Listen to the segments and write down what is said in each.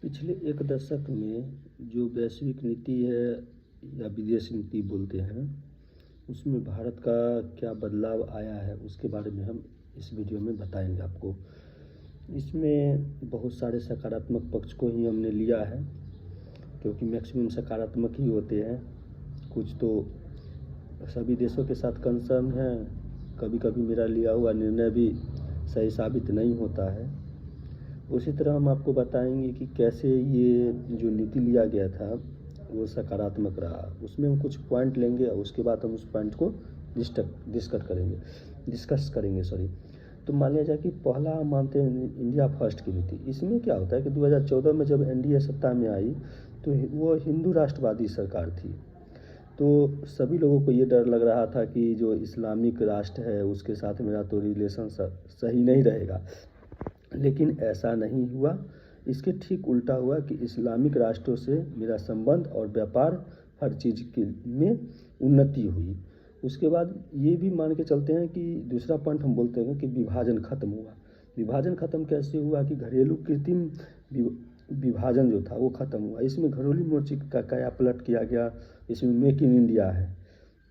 पिछले एक दशक में जो वैश्विक नीति है या विदेश नीति बोलते हैं, उसमें भारत का क्या बदलाव आया है उसके बारे में हम इस वीडियो में बताएंगे आपको। इसमें बहुत सारे सकारात्मक पक्ष को ही हमने लिया है, क्योंकि मैक्सिमम सकारात्मक ही होते हैं। कुछ तो सभी देशों के साथ कंसर्न है, कभी कभी मेरा लिया हुआ निर्णय भी सही साबित नहीं होता है। उसी तरह हम आपको बताएंगे कि कैसे ये जो नीति लिया गया था वो सकारात्मक रहा। उसमें हम कुछ पॉइंट लेंगे और उसके बाद हम उस पॉइंट को डिस्कस करेंगे। तो मान लिया जाए कि पहला हम मानते हैं इंडिया फर्स्ट की नीति। इसमें क्या होता है कि 2014 में जब एनडीए सत्ता में आई तो वो हिंदू राष्ट्रवादी सरकार थी। तो सभी लोगों को ये डर लग रहा था कि जो इस्लामिक राष्ट्र है उसके साथ मेरा तो रिलेशन सही नहीं रहेगा, लेकिन ऐसा नहीं हुआ। इसके ठीक उल्टा हुआ कि इस्लामिक राष्ट्रों से मेरा संबंध और व्यापार हर चीज़ में उन्नति हुई। उसके बाद ये भी मान के चलते हैं कि दूसरा पॉइंट हम बोलते हैं कि विभाजन खत्म हुआ। विभाजन खत्म कैसे हुआ कि घरेलू कृत्रिम विभाजन जो था वो खत्म हुआ। इसमें घरेलू मोर्चे का काया पलट किया गया। इसमें मेक इन इंडिया है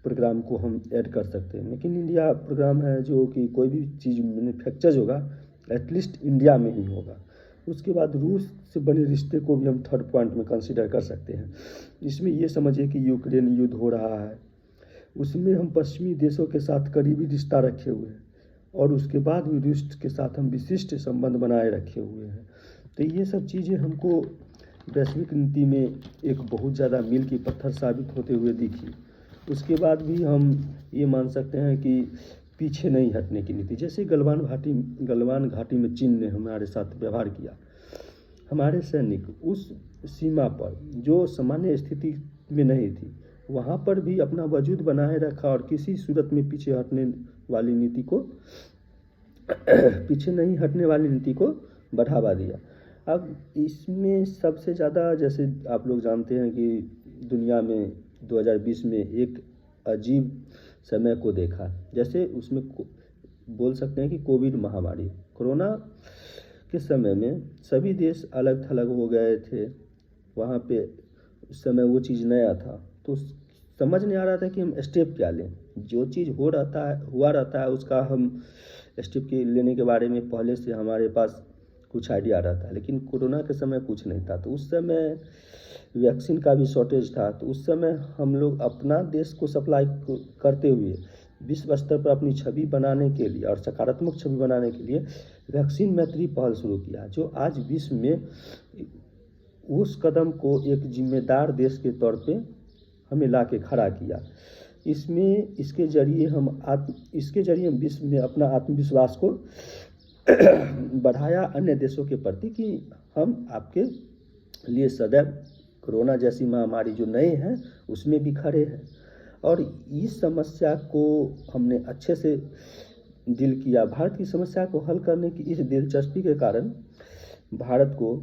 प्रोग्राम को हम ऐड कर सकते हैं। मेक इन इंडिया प्रोग्राम है जो कि कोई भी चीज़ मैन्युफैक्चर होगा एटलीस्ट इंडिया में ही होगा। उसके बाद रूस से बने रिश्ते को भी हम थर्ड पॉइंट में कंसीडर कर सकते हैं। इसमें ये समझिए कि यूक्रेन युद्ध हो रहा है, उसमें हम पश्चिमी देशों के साथ करीबी रिश्ता रखे हुए हैं और उसके बाद भी रूस के साथ हम विशिष्ट संबंध बनाए रखे हुए हैं। तो ये सब चीज़ें हमको वैश्विक नीति में एक बहुत ज़्यादा मील की पत्थर साबित होते हुए दिखी। उसके बाद भी हम ये मान सकते हैं कि पीछे नहीं हटने की नीति। जैसे गलवान घाटी में चीन ने हमारे साथ व्यवहार किया, हमारे सैनिक उस सीमा पर जो सामान्य स्थिति में नहीं थी वहाँ पर भी अपना वजूद बनाए रखा और किसी सूरत में पीछे नहीं हटने वाली नीति को बढ़ावा दिया। अब इसमें सबसे ज़्यादा, जैसे आप लोग जानते हैं कि दुनिया में 2020 में एक अजीब समय को देखा। जैसे उसमें बोल सकते हैं कि कोविड महामारी, कोरोना के समय में सभी देश अलग थलग हो गए थे। वहाँ पे उस समय वो चीज़ नया था, तो समझ नहीं आ रहा था कि हम स्टेप क्या लें। जो चीज़ हुआ रहता है उसका हम स्टेप के लेने के बारे में पहले से हमारे पास कुछ आइडिया रहता है, लेकिन कोरोना के समय कुछ नहीं था। तो उस समय वैक्सीन का भी शॉर्टेज था। तो उस समय हम लोग अपना देश को सप्लाई करते हुए विश्व स्तर पर अपनी छवि बनाने के लिए और सकारात्मक छवि बनाने के लिए वैक्सीन मैत्री पहल शुरू किया, जो आज विश्व में उस कदम को एक जिम्मेदार देश के तौर पे हमें ला के खड़ा किया। इसके जरिए हम विश्व में अपना आत्मविश्वास को बढ़ाया अन्य देशों के प्रति कि हम आपके लिए सदैव कोरोना जैसी महामारी जो नए हैं उसमें भी खड़े हैं। और इस समस्या को हमने अच्छे से डील किया। भारत की समस्या को हल करने की इस दिलचस्पी के कारण भारत को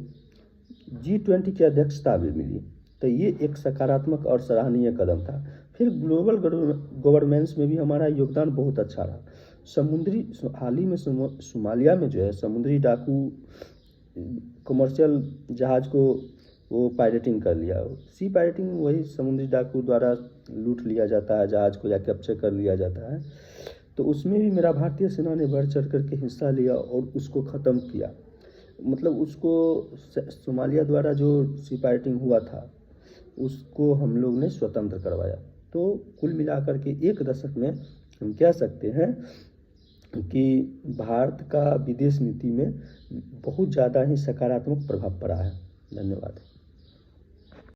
G20 की अध्यक्षता भी मिली। तो ये एक सकारात्मक और सराहनीय कदम था। फिर ग्लोबल गवर्नेंस में भी हमारा योगदान बहुत अच्छा रहा। हाल ही में सोमालिया में जो है समुद्री डाकू कमर्शियल जहाज को वो पायरेटिंग कर लिया। सी पायरेटिंग वही समुद्री डाकू द्वारा लूट लिया जाता है जहाज को या कैप्चर कर लिया जाता है। तो उसमें भी मेरा भारतीय सेना ने बढ़ चढ़ करके हिस्सा लिया और उसको ख़त्म किया। मतलब उसको सोमालिया द्वारा जो सी पायरेटिंग हुआ था उसको हम लोग ने स्वतंत्र करवाया। तो कुल मिलाकर के एक दशक में हम कह सकते हैं कि भारत का विदेश नीति में बहुत ज़्यादा ही सकारात्मक प्रभाव पड़ा है। धन्यवाद।